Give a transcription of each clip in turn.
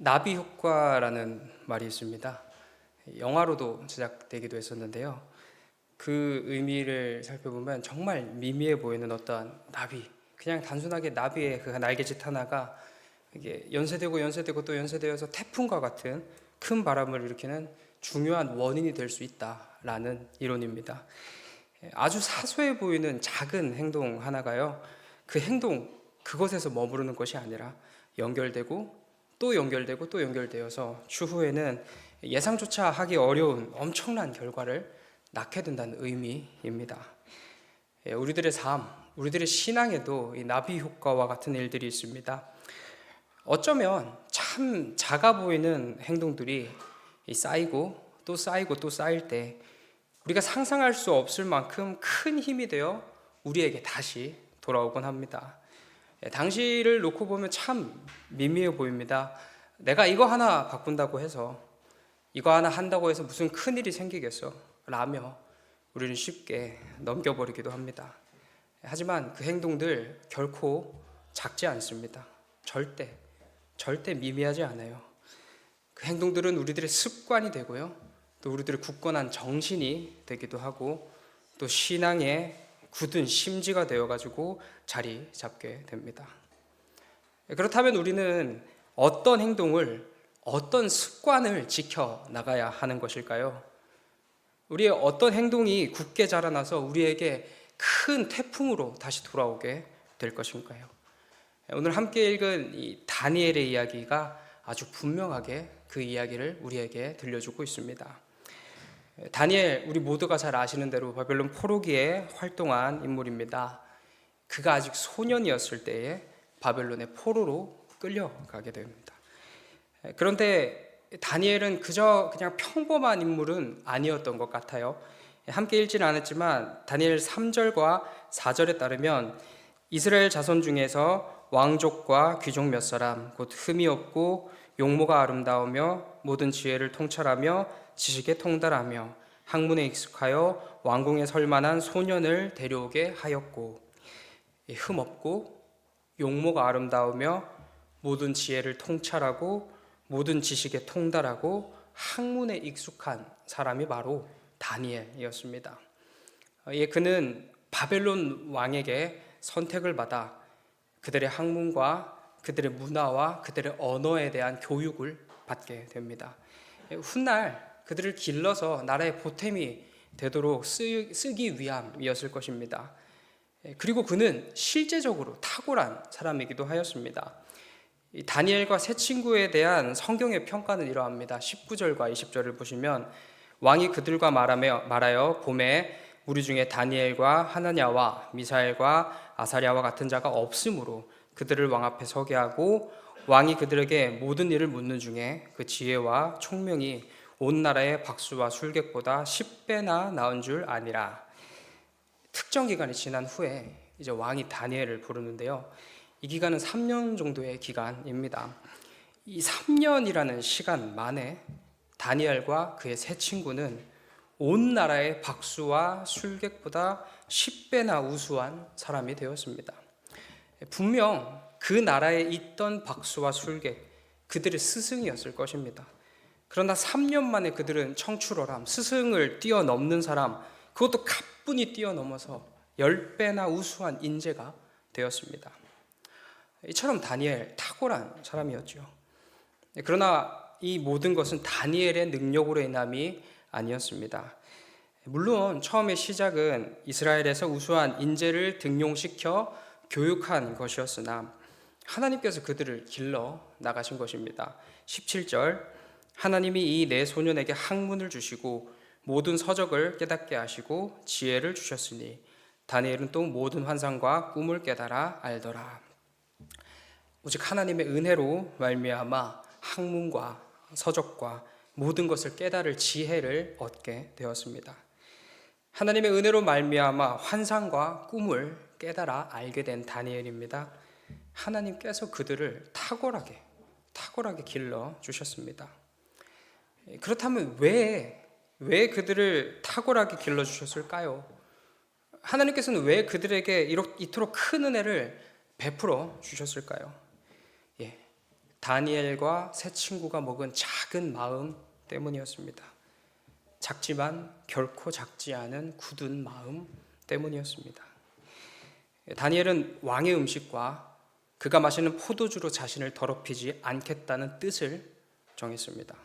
나비 효과라는 말이 있습니다. 영화로도 제작되기도 했었는데요. 그 의미를 살펴보면 정말 미미해 보이는 어떠한 나비, 그냥 단순하게 나비의 그 날개짓 하나가 이게 연쇄되고 연쇄되고 또 연쇄되어서 태풍과 같은 큰 바람을 일으키는 중요한 원인이 될 수 있다라는 이론입니다. 아주 사소해 보이는 작은 행동 하나가요, 그 행동 그것에서 머무르는 것이 아니라 연결되고 또 연결되고 또 연결되어서 추후에는 예상조차 하기 어려운 엄청난 결과를 낳게 된다는 의미입니다. 우리들의 삶, 우리들의 신앙에도 이 나비 효과와 같은 일들이 있습니다. 어쩌면 참 작아 보이는 행동들이 쌓이고 또 쌓이고 또 쌓일 때 우리가 상상할 수 없을 만큼 큰 힘이 되어 우리에게 다시 돌아오곤 합니다. 당시를 놓고 보면 참 미미해 보입니다. 내가 이거 하나 바꾼다고 해서, 이거 하나 한다고 해서 무슨 큰일이 생기겠어? 라며 우리는 쉽게 넘겨버리기도 합니다. 하지만 그 행동들 결코 작지 않습니다. 절대 미미하지 않아요. 그 행동들은 우리들의 습관이 되고요, 또 우리들의 굳건한 정신이 되기도 하고, 또 신앙의 굳은 심지가 되어가지고 자리 잡게 됩니다. 그렇다면 우리는 어떤 행동을, 어떤 습관을 지켜나가야 하는 것일까요? 우리의 어떤 행동이 굳게 자라나서 우리에게 큰 태풍으로 다시 돌아오게 될 것인가요? 오늘 함께 읽은 이 다니엘의 이야기가 아주 분명하게 그 이야기를 우리에게 들려주고 있습니다. 다니엘, 우리 모두가 잘 아시는 대로 바벨론 포로기에 활동한 인물입니다. 그가 아직 소년이었을 때에 바벨론의 포로로 끌려가게 됩니다. 그런데 다니엘은 그저 그냥 평범한 인물은 아니었던 것 같아요. 함께 읽지는 않았지만 다니엘 3절과 4절에 따르면 이스라엘 자손 중에서 왕족과 귀족 몇 사람, 곧 흠이 없고 용모가 아름다우며 모든 지혜를 통찰하며 지식에 통달하며 학문에 익숙하여 왕궁에 설 만한 소년을 데려오게 하였고, 흠 없고 용모가 아름다우며 모든 지혜를 통찰하고 모든 지식에 통달하고 학문에 익숙한 사람이 바로 다니엘이었습니다. 그는 바벨론 왕에게 선택을 받아 그들의 학문과 그들의 문화와 그들의 언어에 대한 교육을 받게 됩니다. 훗날 그들을 길러서 나라의 보탬이 되도록 쓰기 위함이었을 것입니다. 그리고 그는 실제적으로 탁월한 사람이기도 하였습니다. 이 다니엘과 세 친구에 대한 성경의 평가는 이러합니다. 19절과 20절을 보시면 왕이 그들과 말하여 봄에 우리 중에 다니엘과 하나냐와 미사엘과 아사랴와 같은 자가 없으므로 그들을 왕 앞에 서게 하고, 왕이 그들에게 모든 일을 묻는 중에 그 지혜와 총명이 온 나라의 박수와 술객보다 10배나 나은 줄 아니라. 특정 기간이 지난 후에 이제 왕이 다니엘을 부르는데요, 이 기간은 3년 정도의 기간입니다. 이 3년이라는 시간 만에 다니엘과 그의 세 친구는 온 나라의 박수와 술객보다 10배나 우수한 사람이 되었습니다. 분명 그 나라에 있던 박수와 술객, 그들의 스승이었을 것입니다. 그러나 3년 만에 그들은 청출어람, 스승을 뛰어넘는 사람, 그것도 가뿐히 뛰어넘어서 10배나 우수한 인재가 되었습니다. 이처럼 다니엘 탁월한 사람이었죠. 그러나 이 모든 것은 다니엘의 능력으로 인함이 아니었습니다. 물론 처음의 시작은 이스라엘에서 우수한 인재를 등용시켜 교육한 것이었으나 하나님께서 그들을 길러 나가신 것입니다. 17절, 하나님이 이 네 소년에게 학문을 주시고 모든 서적을 깨닫게 하시고 지혜를 주셨으니 다니엘은 또 모든 환상과 꿈을 깨달아 알더라. 오직 하나님의 은혜로 말미암아 학문과 서적과 모든 것을 깨달을 지혜를 얻게 되었습니다. 하나님의 은혜로 말미암아 환상과 꿈을 깨달아 알게 된 다니엘입니다. 하나님께서 그들을 탁월하게 길러 주셨습니다. 그렇다면 왜 그들을 탁월하게 길러 주셨을까요? 하나님께서는 왜 그들에게 이토록 큰 은혜를 베풀어 주셨을까요? 다니엘과 세 친구가 먹은 작은 마음 때문이었습니다. 작지만 결코 작지 않은 굳은 마음 때문이었습니다. 다니엘은 왕의 음식과 그가 마시는 포도주로 자신을 더럽히지 않겠다는 뜻을 정했습니다.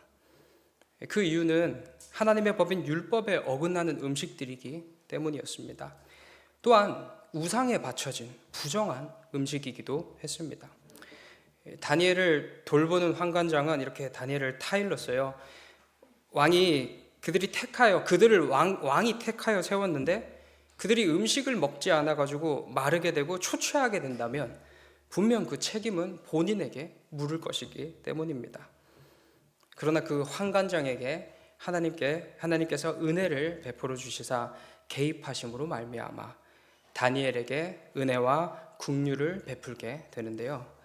그 이유는 하나님의 법인 율법에 어긋나는 음식들이기 때문이었습니다. 또한 우상에 바쳐진 부정한 음식이기도 했습니다. 다니엘을 돌보는 환관장은 이렇게 다니엘을 타일렀어요. 그들을 왕이 택하여 세웠는데 그들이 음식을 먹지 않아 가지고 마르게 되고 초췌하게 된다면 분명 그 책임은 본인에게 물을 것이기 때문입니다. 그러나 그 환관장에게 하나님께서 은혜를 베풀어 주시사 개입하심으로 말미암아 다니엘에게 은혜와 긍휼을 베풀게 되는데요.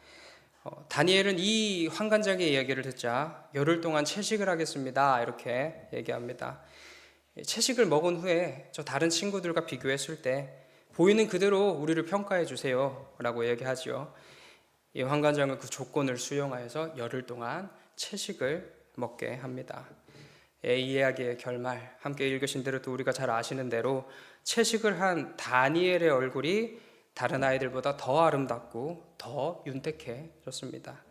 다니엘은 이 환관장의 이야기를 듣자 열흘 동안 채식을 하겠습니다 이렇게 얘기합니다. 채식을 먹은 후에 저 다른 친구들과 비교했을 때 보이는 그대로 우리를 평가해 주세요 라고 얘기하죠. 이 환관장은 그 조건을 수용하여서 열흘 동안 채식을 먹게 합니다. 이 이야기의 결말 함께 읽으신 대로 또 우리가 잘 아시는 대로 채식을 한 다니엘의 얼굴이 다른 아이들보다 더 아름답고 더 윤택해졌습니다.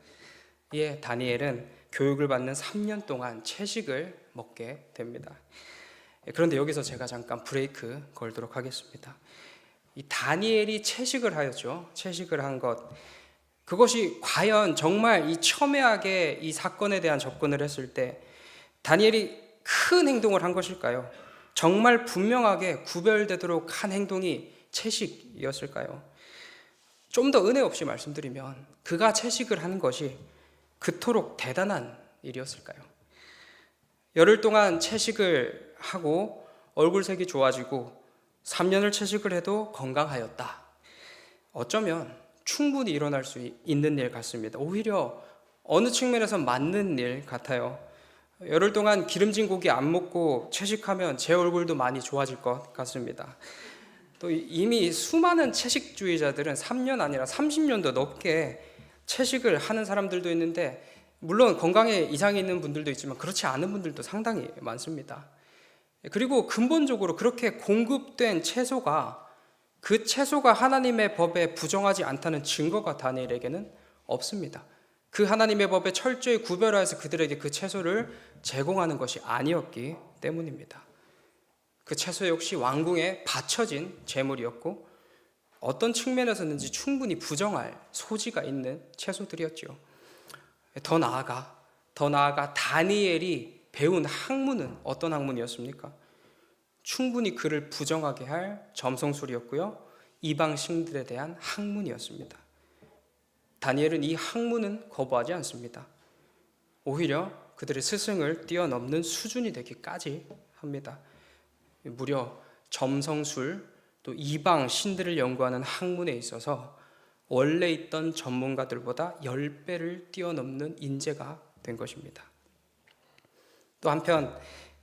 이에 다니엘은 교육을 받는 3년 동안 채식을 먹게 됩니다. 그런데 여기서 제가 잠깐 브레이크 걸도록 하겠습니다. 이 다니엘이 채식을 하였죠. 채식을 한 것, 그것이 과연 정말 이 첨예하게 이 사건에 대한 접근을 했을 때 다니엘이 큰 행동을 한 것일까요? 정말 분명하게 구별되도록 한 행동이 채식이었을까요? 좀 더 은혜 없이 말씀드리면 그가 채식을 하는 것이 그토록 대단한 일이었을까요? 열흘 동안 채식을 하고 얼굴색이 좋아지고 3년을 채식을 해도 건강하였다. 어쩌면 충분히 일어날 수 있는 일 같습니다. 오히려 어느 측면에서 맞는 일 같아요. 열흘 동안 기름진 고기 안 먹고 채식하면 제 얼굴도 많이 좋아질 것 같습니다. 또 이미 수많은 채식주의자들은 3년 아니라 30년도 넘게 채식을 하는 사람들도 있는데 물론 건강에 이상이 있는 분들도 있지만 그렇지 않은 분들도 상당히 많습니다. 그리고 근본적으로 그렇게 공급된 채소가 그 채소가 하나님의 법에 부정하지 않다는 증거가 다니엘에게는 없습니다. 그 하나님의 법에 철저히 구별하여서 그들에게 그 채소를 제공하는 것이 아니었기 때문입니다. 그 채소 역시 왕궁에 바쳐진 제물이었고 어떤 측면에서는지 충분히 부정할 소지가 있는 채소들이었죠. 더 나아가 다니엘이 배운 학문은 어떤 학문이었습니까? 충분히 그를 부정하게 할 점성술이었고요. 이방 신들에 대한 학문이었습니다. 다니엘은 이 학문은 거부하지 않습니다. 오히려 그들의 스승을 뛰어넘는 수준이 되기까지 합니다. 무려 점성술 또 이방 신들을 연구하는 학문에 있어서 원래 있던 전문가들보다 10배를 뛰어넘는 인재가 된 것입니다. 또 한편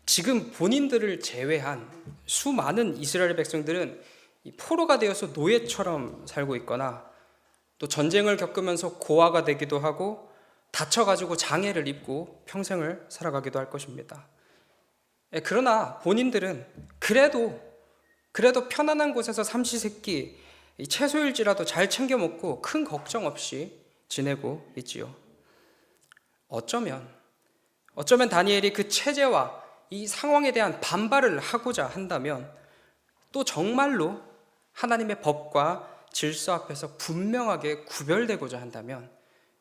지금 본인들을 제외한 수많은 이스라엘 백성들은 포로가 되어서 노예처럼 살고 있거나 또 전쟁을 겪으면서 고아가 되기도 하고 다쳐가지고 장애를 입고 평생을 살아가기도 할 것입니다. 그러나 본인들은 그래도 편안한 곳에서 삼시세끼 채소일지라도 잘 챙겨 먹고 큰 걱정 없이 지내고 있지요. 어쩌면 다니엘이 그 체제와 이 상황에 대한 반발을 하고자 한다면 또 정말로 하나님의 법과 질서 앞에서 분명하게 구별되고자 한다면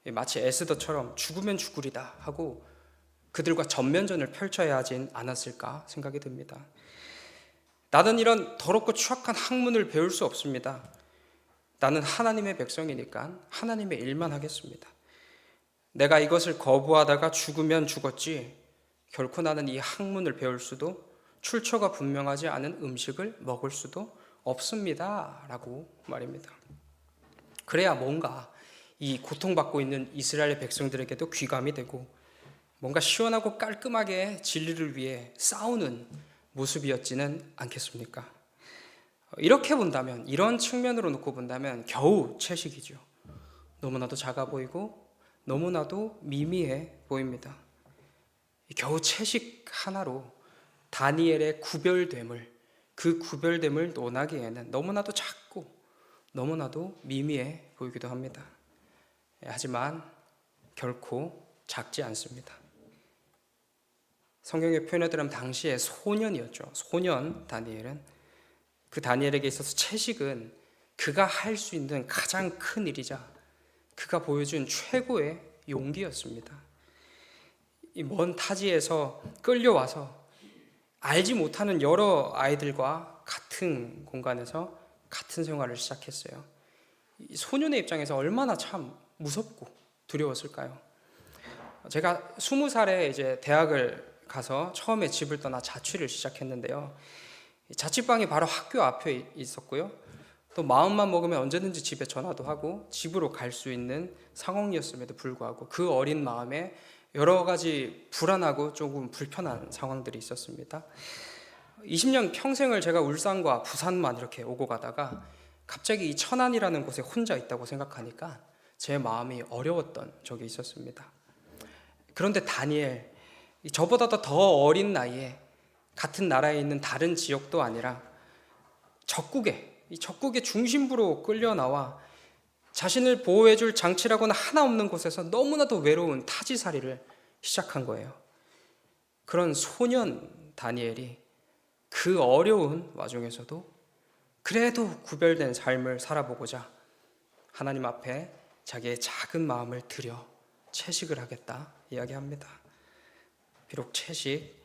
마치 에스더처럼 죽으면 죽으리다 하고 그들과 전면전을 펼쳐야 하진 않았을까 생각이 듭니다. 나는 이런 더럽고 추악한 학문을 배울 수 없습니다. 나는 하나님의 백성이니까 하나님의 일만 하겠습니다. 내가 이것을 거부하다가 죽으면 죽었지 결코 나는 이 학문을 배울 수도 출처가 분명하지 않은 음식을 먹을 수도 없습니다 라고 말입니다. 그래야 뭔가 이 고통받고 있는 이스라엘 백성들에게도 귀감이 되고 뭔가 시원하고 깔끔하게 진리를 위해 싸우는 모습이었지는 않겠습니까? 이렇게 본다면, 이런 측면으로 놓고 본다면 겨우 채식이죠. 너무나도 작아 보이고 너무나도 미미해 보입니다. 겨우 채식 하나로 다니엘의 그 구별됨을 논하기에는 너무나도 작고 너무나도 미미해 보이기도 합니다. 하지만 결코 작지 않습니다. 성경의 표현에 따르면 당시에 소년이었죠. 소년 다니엘은, 그 다니엘에게 있어서 채식은 그가 할 수 있는 가장 큰 일이자 그가 보여준 최고의 용기였습니다. 이 먼 타지에서 끌려와서 알지 못하는 여러 아이들과 같은 공간에서 같은 생활을 시작했어요. 이 소년의 입장에서 얼마나 참 무섭고 두려웠을까요? 제가 20살에 이제 대학을 가서 처음에 집을 떠나 자취를 시작했는데요. 자취방이 바로 학교 앞에 있었고요. 또 마음만 먹으면 언제든지 집에 전화도 하고 집으로 갈 수 있는 상황이었음에도 불구하고 그 어린 마음에 여러 가지 불안하고 조금 불편한 상황들이 있었습니다. 20년 평생을 제가 울산과 부산만 이렇게 오고 가다가 갑자기 이 천안이라는 곳에 혼자 있다고 생각하니까 제 마음이 어려웠던 적이 있었습니다. 그런데 다니엘, 저보다 더 어린 나이에 같은 나라에 있는 다른 지역도 아니라 이 적국의 중심부로 끌려나와 자신을 보호해줄 장치라고는 하나 없는 곳에서 너무나도 외로운 타지살이를 시작한 거예요. 그런 소년 다니엘이 그 어려운 와중에서도 그래도 구별된 삶을 살아보고자 하나님 앞에 자기의 작은 마음을 들여 채식을 하겠다 이야기합니다. 비록 채식,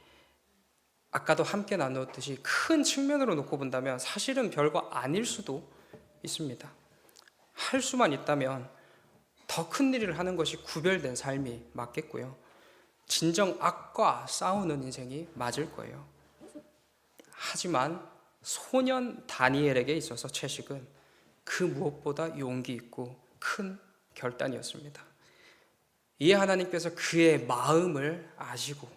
아까도 함께 나누었듯이 큰 측면으로 놓고 본다면 사실은 별거 아닐 수도 있습니다. 할 수만 있다면 더 큰 일을 하는 것이 구별된 삶이 맞겠고요. 진정 악과 싸우는 인생이 맞을 거예요. 하지만 소년 다니엘에게 있어서 채식은 그 무엇보다 용기 있고 큰 결단이었습니다. 이에 하나님께서 그의 마음을 아시고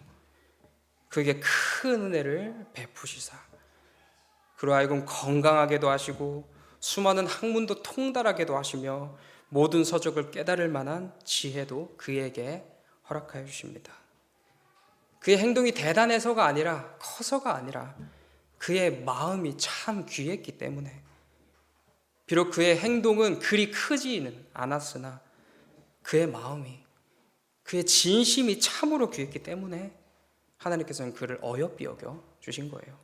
그에게 큰 은혜를 베푸시사 그로 하여금 건강하게도 하시고 수많은 학문도 통달하게도 하시며 모든 서적을 깨달을 만한 지혜도 그에게 허락하여 주십니다. 그의 행동이 대단해서가 아니라 커서가 아니라 그의 마음이 참 귀했기 때문에, 비록 그의 행동은 그리 크지는 않았으나 그의 마음이, 그의 진심이 참으로 귀했기 때문에 하나님께서는 그를 어여삐 여겨 주신 거예요.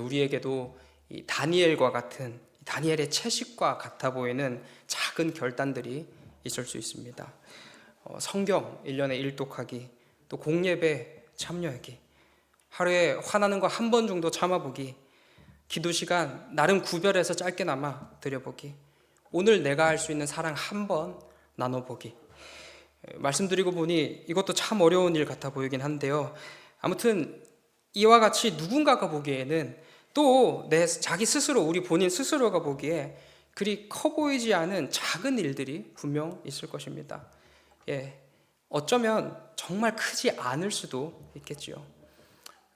우리에게도 이 다니엘과 같은, 다니엘의 채식과 같아 보이는 작은 결단들이 있을 수 있습니다. 성경 1년에 일독하기, 또 공예배 참여하기, 하루에 화나는 거 한 번 정도 참아보기, 기도 시간 나름 구별해서 짧게나마 드려보기, 오늘 내가 할 수 있는 사랑 한 번 나눠보기. 말씀드리고 보니 이것도 참 어려운 일 같아 보이긴 한데요. 아무튼 이와 같이 누군가가 보기에는 또 자기 스스로, 우리 본인 스스로가 보기에 그리 커 보이지 않은 작은 일들이 분명 있을 것입니다. 어쩌면 정말 크지 않을 수도 있겠지요.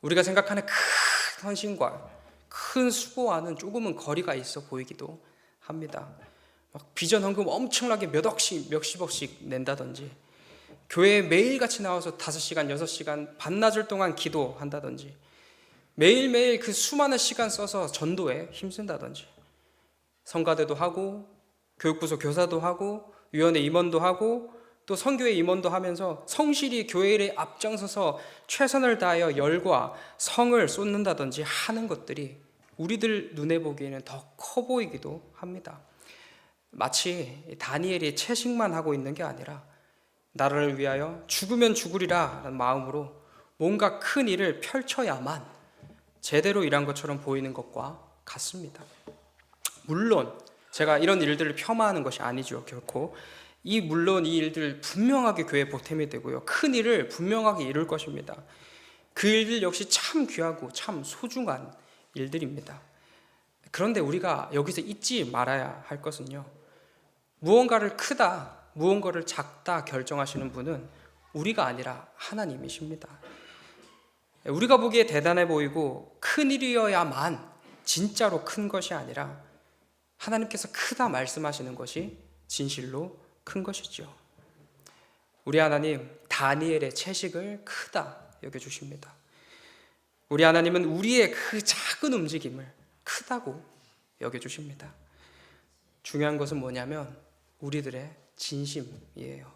우리가 생각하는 큰 헌신과 큰 수고와는 조금은 거리가 있어 보이기도 합니다. 막 비전 헌금 엄청나게 몇 억씩, 몇십억씩 낸다든지, 교회에 매일같이 나와서 5시간, 6시간 반나절 동안 기도한다든지, 매일매일 그 수많은 시간 써서 전도에 힘쓴다든지, 성가대도 하고 교육부서 교사도 하고 위원회 임원도 하고 또 선교회 임원도 하면서 성실히 교회 일에 앞장서서 최선을 다하여 열과 성을 쏟는다든지 하는 것들이 우리들 눈에 보기에는 더 커 보이기도 합니다. 마치 다니엘이 채식만 하고 있는 게 아니라 나라를 위하여 죽으면 죽으리라 라는 마음으로 뭔가 큰 일을 펼쳐야만 제대로 일한 것처럼 보이는 것과 같습니다. 물론 제가 이런 일들을 폄하하는 것이 아니죠. 결코 물론 이 일들 분명하게 교회에 보탬이 되고요, 큰 일을 분명하게 이룰 것입니다. 그 일들 역시 참 귀하고 참 소중한 일들입니다. 그런데 우리가 여기서 잊지 말아야 할 것은요, 무언가를 크다, 무언가를 작다 결정하시는 분은 우리가 아니라 하나님이십니다. 우리가 보기에 대단해 보이고 큰 일이어야만 진짜로 큰 것이 아니라 하나님께서 크다 말씀하시는 것이 진실로 큰 것이죠. 우리 하나님 다니엘의 채식을 크다 여겨주십니다. 우리 하나님은 우리의 그 작은 움직임을 크다고 여겨주십니다. 중요한 것은 뭐냐면 우리들의 진심이에요.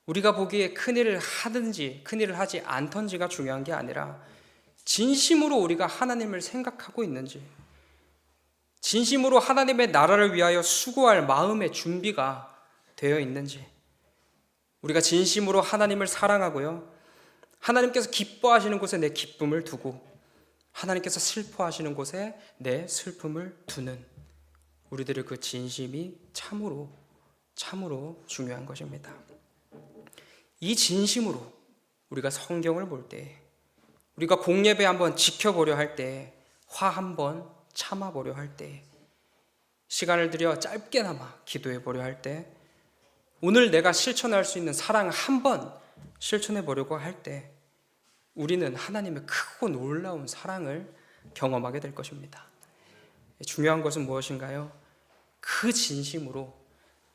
우리가 보기에 큰일을 하든지 큰일을 하지 않던지가 중요한 게 아니라 진심으로 우리가 하나님을 생각하고 있는지, 진심으로 하나님의 나라를 위하여 수고할 마음의 준비가 되어 있는지, 우리가 진심으로 하나님을 사랑하고요, 하나님께서 기뻐하시는 곳에 내 기쁨을 두고 하나님께서 슬퍼하시는 곳에 내 슬픔을 두는 우리들의 그 진심이 참으로 중요한 것입니다. 이 진심으로 우리가 성경을 볼 때, 우리가 공예배 한번 지켜보려 할 때, 화 한번 참아보려 할 때, 시간을 들여 짧게나마 기도해 보려 할 때, 오늘 내가 실천할 수 있는 사랑 한번 실천해 보려고 할 때, 우리는 하나님의 크고 놀라운 사랑을 경험하게 될 것입니다. 중요한 것은 무엇인가요? 그 진심으로,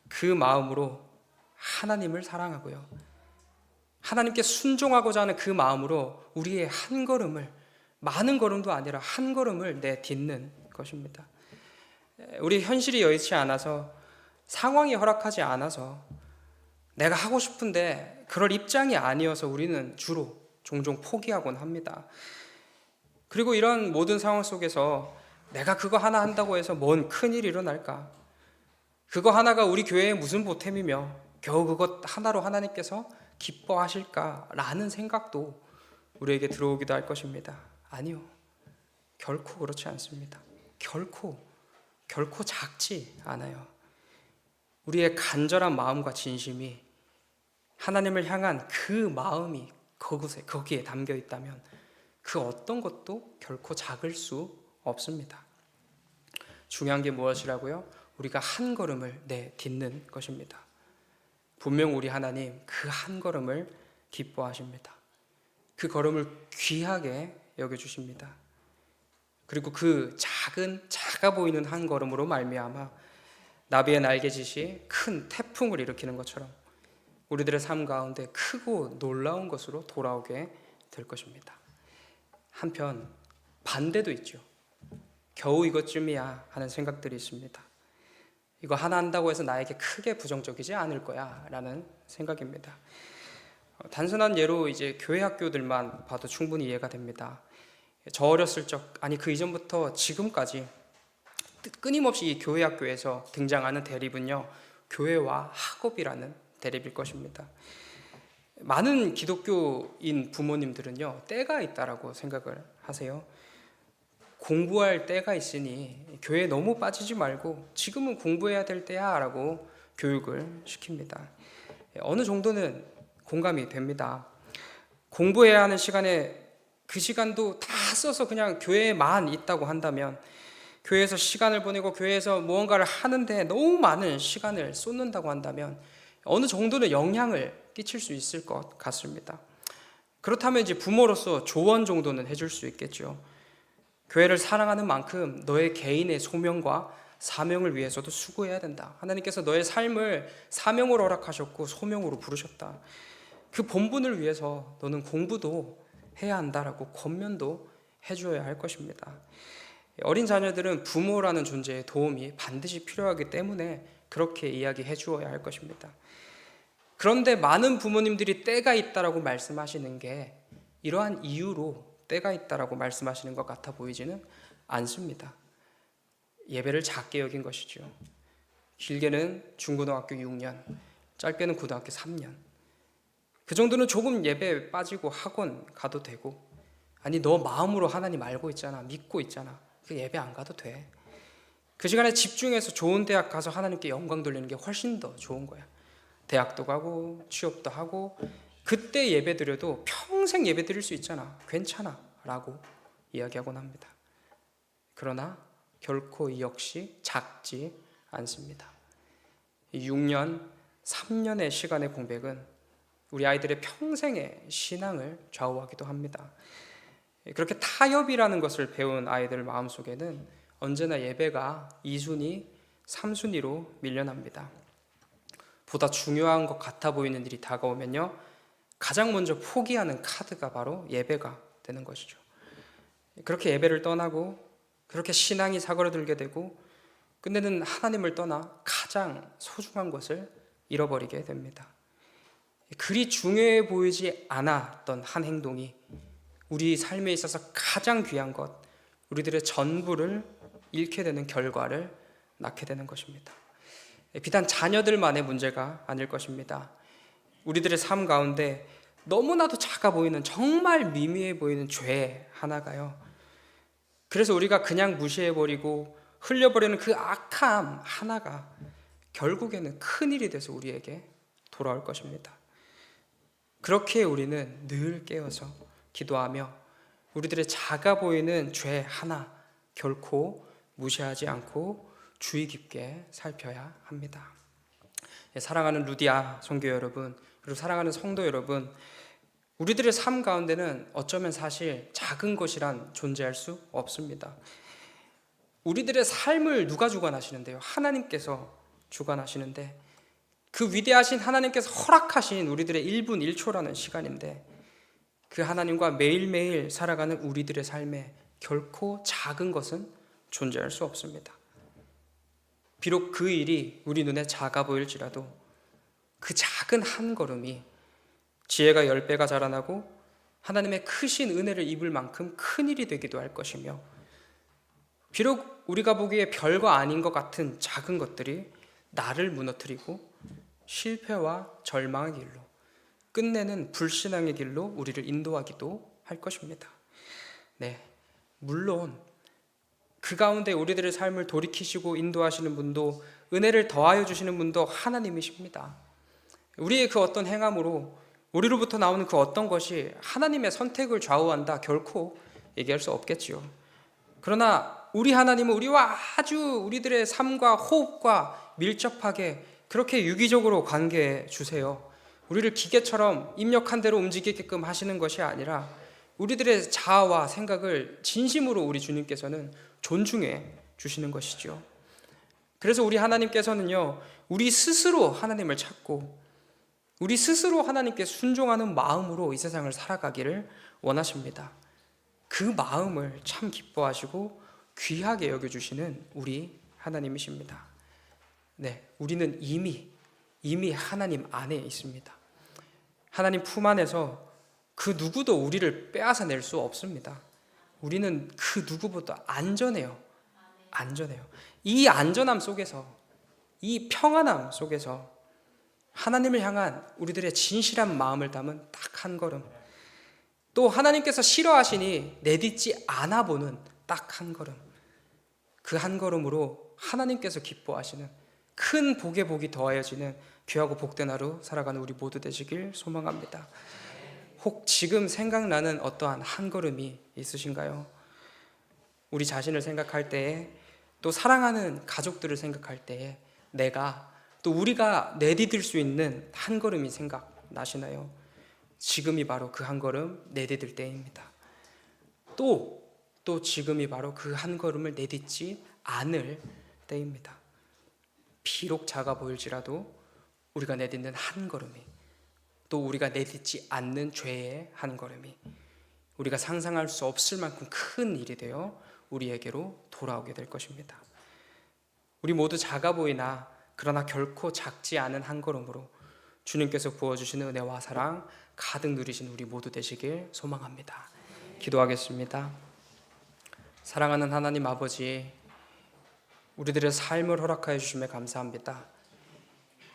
그 마음으로 하나님을 사랑하고요, 하나님께 순종하고자 하는 그 마음으로 우리의 한 걸음을, 많은 걸음도 아니라 한 걸음을 내딛는 것입니다. 우리 현실이 여의치 않아서, 상황이 허락하지 않아서, 내가 하고 싶은데 그럴 입장이 아니어서 우리는 주로 종종 포기하곤 합니다. 그리고 이런 모든 상황 속에서 내가 그거 하나 한다고 해서 뭔 큰일이 일어날까? 그거 하나가 우리 교회에 무슨 보탬이며 겨우 그것 하나로 하나님께서 기뻐하실까라는 생각도 우리에게 들어오기도 할 것입니다. 아니요, 결코 그렇지 않습니다. 결코 작지 않아요. 우리의 간절한 마음과 진심이 하나님을 향한 그 마음이 거기에 담겨 있다면 그 어떤 것도 결코 작을 수 없습니다. 중요한 게 무엇이라고요? 우리가 한 걸음을 내딛는 것입니다. 분명 우리 하나님 그 한 걸음을 기뻐하십니다. 그 걸음을 귀하게 여겨주십니다. 그리고 그 작아 보이는 한 걸음으로 말미암아 나비의 날개짓이 큰 태풍을 일으키는 것처럼 우리들의 삶 가운데 크고 놀라운 것으로 돌아오게 될 것입니다. 한편 반대도 있죠. 겨우 이것쯤이야 하는 생각들이 있습니다. 이거 하나 한다고 해서 나에게 크게 부정적이지 않을 거야 라는 생각입니다. 단순한 예로 이제 교회 학교들만 봐도 충분히 이해가 됩니다. 저 어렸을 적, 아니 그 이전부터 지금까지 끊임없이 이 교회 학교에서 등장하는 대립은요, 교회와 학업이라는 대립일 것입니다. 많은 기독교인 부모님들은요, 때가 있다라고 생각을 하세요. 공부할 때가 있으니 교회에 너무 빠지지 말고 지금은 공부해야 될 때야 라고 교육을 시킵니다. 어느 정도는 공감이 됩니다. 공부해야 하는 시간에 그 시간도 다 써서 그냥 교회에만 있다고 한다면, 교회에서 시간을 보내고 교회에서 무언가를 하는데 너무 많은 시간을 쏟는다고 한다면 어느 정도는 영향을 끼칠 수 있을 것 같습니다. 그렇다면 이제 부모로서 조언 정도는 해줄 수 있겠죠. 교회를 사랑하는 만큼 너의 개인의 소명과 사명을 위해서도 수고해야 된다. 하나님께서 너의 삶을 사명으로 허락하셨고 소명으로 부르셨다. 그 본분을 위해서 너는 공부도 해야 한다라고 권면도 해줘야 할 것입니다. 어린 자녀들은 부모라는 존재의 도움이 반드시 필요하기 때문에 그렇게 이야기해 주어야 할 것입니다. 그런데 많은 부모님들이 때가 있다라고 말씀하시는 게 이러한 이유로 때가 있다라고 말씀하시는 것 같아 보이지는 않습니다. 예배를 작게 여긴 것이죠. 길게는 중고등학교 6년, 짧게는 고등학교 3년. 그 정도는 조금 예배에 빠지고 학원 가도 되고, 아니 너 마음으로 하나님 알고 있잖아, 믿고 있잖아, 그 예배 안 가도 돼. 그 시간에 집중해서 좋은 대학 가서 하나님께 영광 돌리는 게 훨씬 더 좋은 거야. 대학도 가고 취업도 하고 그때 예배 드려도 평생 예배 드릴 수 있잖아, 괜찮아 라고 이야기하곤 합니다. 그러나 결코 이 역시 작지 않습니다. 6년, 3년의 시간의 공백은 우리 아이들의 평생의 신앙을 좌우하기도 합니다. 그렇게 타협이라는 것을 배운 아이들 마음속에는 언제나 예배가 2순위, 3순위로 밀려납니다. 보다 중요한 것 같아 보이는 일이 다가오면요, 가장 먼저 포기하는 카드가 바로 예배가 되는 것이죠. 그렇게 예배를 떠나고 그렇게 신앙이 사그러들게 되고 끝내는 하나님을 떠나 가장 소중한 것을 잃어버리게 됩니다. 그리 중요해 보이지 않았던 한 행동이 우리 삶에 있어서 가장 귀한 것, 우리들의 전부를 잃게 되는 결과를 낳게 되는 것입니다. 비단 자녀들만의 문제가 아닐 것입니다. 우리들의 삶 가운데 너무나도 작아 보이는, 정말 미미해 보이는 죄 하나가요, 그래서 우리가 그냥 무시해버리고 흘려버리는 그 악함 하나가 결국에는 큰일이 돼서 우리에게 돌아올 것입니다. 그렇게 우리는 늘 깨어서 기도하며 우리들의 작아 보이는 죄 하나 결코 무시하지 않고 주의 깊게 살펴야 합니다. 사랑하는 루디아 성교 여러분, 그리고 사랑하는 성도 여러분, 우리들의 삶 가운데는 어쩌면 사실 작은 것이란 존재할 수 없습니다. 우리들의 삶을 누가 주관하시는데요? 하나님께서 주관하시는데, 그 위대하신 하나님께서 허락하신 우리들의 1분 1초라는 시간인데, 그 하나님과 매일매일 살아가는 우리들의 삶에 결코 작은 것은 존재할 수 없습니다. 비록 그 일이 우리 눈에 작아 보일지라도 그 작은 한 걸음이 지혜가 10배가 자라나고 하나님의 크신 은혜를 입을 만큼 큰 일이 되기도 할 것이며, 비록 우리가 보기에 별거 아닌 것 같은 작은 것들이 나를 무너뜨리고 실패와 절망의 길로, 끝내는 불신앙의 길로 우리를 인도하기도 할 것입니다. 네, 물론 그 가운데 우리들의 삶을 돌이키시고 인도하시는 분도, 은혜를 더하여 주시는 분도 하나님이십니다. 우리의 그 어떤 행함으로 우리로부터 나오는 그 어떤 것이 하나님의 선택을 좌우한다, 결코 얘기할 수 없겠지요. 그러나 우리 하나님은 우리와 아주 우리들의 삶과 호흡과 밀접하게 그렇게 유기적으로 관계해 주세요. 우리를 기계처럼 입력한 대로 움직이게끔 하시는 것이 아니라 우리들의 자아와 생각을 진심으로 우리 주님께서는 존중해 주시는 것이죠. 그래서 우리 하나님께서는요, 우리 스스로 하나님을 찾고 우리 스스로 하나님께 순종하는 마음으로 이 세상을 살아가기를 원하십니다. 그 마음을 참 기뻐하시고 귀하게 여겨주시는 우리 하나님이십니다. 네, 우리는 이미 하나님 안에 있습니다. 하나님 품 안에서 그 누구도 우리를 빼앗아 낼 수 없습니다. 우리는 그 누구보다 안전해요. 이 안전함 속에서, 이 평안함 속에서 하나님을 향한 우리들의 진실한 마음을 담은 딱 한 걸음, 또 하나님께서 싫어하시니 내딛지 않아 보는 딱 한 걸음, 그 한 걸음으로 하나님께서 기뻐하시는 큰 복에 복이 더하여지는 귀하고 복된 하루 살아가는 우리 모두 되시길 소망합니다. 혹 지금 생각나는 어떠한 한 걸음이 있으신가요? 우리 자신을 생각할 때에, 또 사랑하는 가족들을 생각할 때에 내가, 또 우리가 내디딜 수 있는 한 걸음이 생각나시나요? 지금이 바로 그 한 걸음 내디딜 때입니다. 또 지금이 바로 그 한 걸음을 내딛지 않을 때입니다. 비록 작아 보일지라도 우리가 내딛는 한 걸음이, 또 우리가 내딛지 않는 죄의 한 걸음이 우리가 상상할 수 없을 만큼 큰 일이 되어 우리에게로 돌아오게 될 것입니다. 우리 모두 작아 보이나 그러나 결코 작지 않은 한 걸음으로 주님께서 부어주시는 은혜와 사랑 가득 누리신 우리 모두 되시길 소망합니다. 기도하겠습니다. 사랑하는 하나님 아버지, 우리들의 삶을 허락하여 주심에 감사합니다.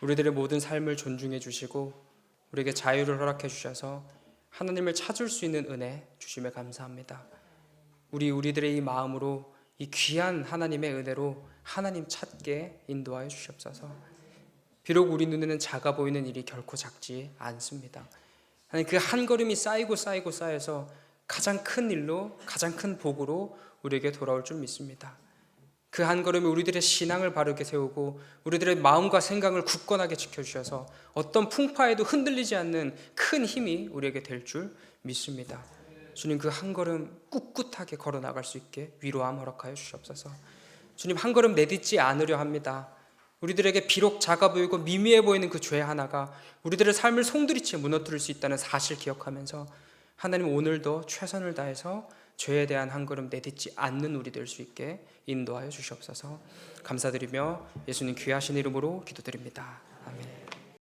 우리들의 모든 삶을 존중해 주시고 우리에게 자유를 허락해 주셔서 하나님을 찾을 수 있는 은혜 주심에 감사합니다. 우리들의 이 마음으로, 이 귀한 하나님의 은혜로 하나님 찾게 인도하여 주시옵소서. 비록 우리 눈에는 작아 보이는 일이 결코 작지 않습니다. 하나님, 그 한 걸음이 쌓여서 가장 큰 일로, 가장 큰 복으로 우리에게 돌아올 줄 믿습니다. 그 한 걸음이 우리들의 신앙을 바르게 세우고 우리들의 마음과 생각을 굳건하게 지켜주셔서 어떤 풍파에도 흔들리지 않는 큰 힘이 우리에게 될 줄 믿습니다. 주님, 그 한 걸음 꿋꿋하게 걸어나갈 수 있게 위로함 허락하여 주시옵소서. 주님, 한 걸음 내딛지 않으려 합니다. 우리들에게 비록 작아 보이고 미미해 보이는 그 죄 하나가 우리들의 삶을 송두리째 무너뜨릴 수 있다는 사실 기억하면서 하나님 오늘도 최선을 다해서 죄에 대한 한 걸음 내딛지 않는 우리 될 수 있게 인도하여 주시옵소서. 감사드리며 예수님 귀하신 이름으로 기도드립니다.